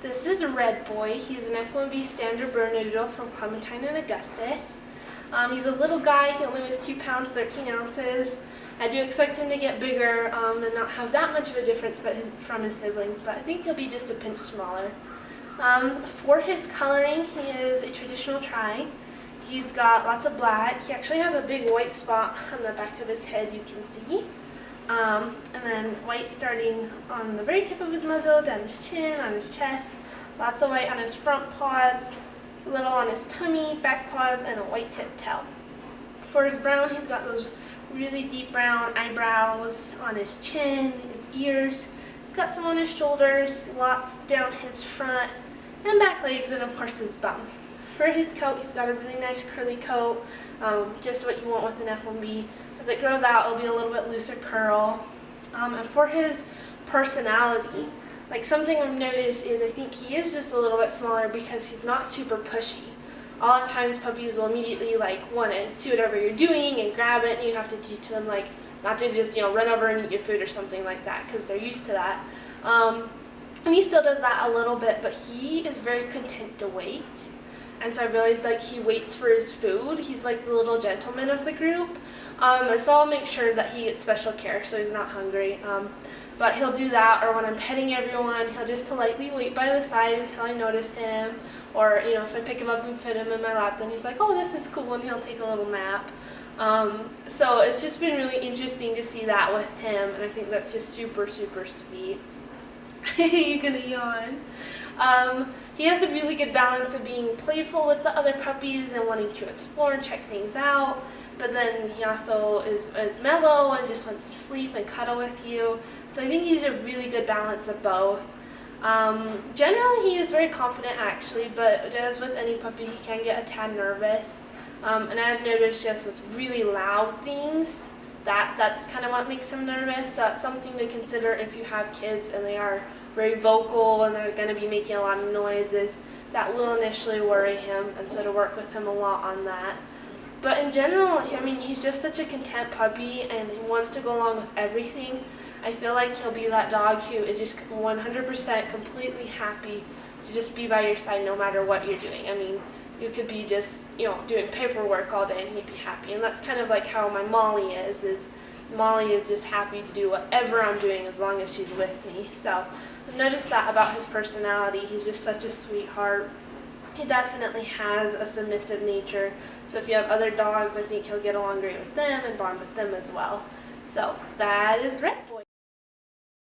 This is Red Boy. He's an F1B standard Bernedoodle from Clementine and Augustus. He's a little guy. He only weighs 2 pounds, 13 ounces. I do expect him to get bigger and not have that much of a difference from his siblings, but I think he'll be just a pinch smaller. For his coloring, he is a traditional tri. He's got lots of black. He actually has a big white spot on the back of his head, you can see. And then white starting on the very tip of his muzzle, down his chin, on his chest. Lots of white on his front paws, a little on his tummy, back paws, and a white tip tail. For his brown, he's got those really deep brown eyebrows on his chin, his ears. He's got some on his shoulders, lots down his front and back legs, and of course his bum. For his coat, he's got a really nice curly coat, just what you want with an F1B. As it grows out, it'll be a little bit looser curl. And for his personality, like something I've noticed is I think he is just a little bit smaller because he's not super pushy. A lot of times puppies will immediately want to see whatever you're doing and grab it, and you have to teach them not to just run over and eat your food or something like that because they're used to that. And he still does that a little bit, but he is very content to wait. And so I realized he waits for his food. He's like the little gentleman of the group. And so I'll make sure that he gets special care so he's not hungry. But he'll do that, or when I'm petting everyone, he'll just politely wait by the side until I notice him. Or if I pick him up and put him in my lap, then he's like, oh, this is cool, and he'll take a little nap. So it's just been really interesting to see that with him, and I think that's just super, super sweet. You're gonna yawn. He has a really good balance of being playful with the other puppies and wanting to explore and check things out, but then he also is mellow and just wants to sleep and cuddle with you. So I think he's a really good balance of both. Generally he is very confident actually, but as with any puppy he can get a tad nervous. And I've noticed just with really loud things, that's kind of what makes him nervous. So that's something to consider if you have kids and they are very vocal and they're going to be making a lot of noises. That will initially worry him, and so to work with him a lot on that. But in general, I mean, he's just such a content puppy and he wants to go along with everything. I feel like he'll be that dog who is just 100% completely happy to just be by your side no matter what you're doing. I mean, you could be just, doing paperwork all day and he'd be happy. And that's kind of like how my Molly is Molly is just happy to do whatever I'm doing as long as she's with me. So I've noticed that about his personality. He's just such a sweetheart. He definitely has a submissive nature. So if you have other dogs, I think he'll get along great with them and bond with them as well. So that is Red.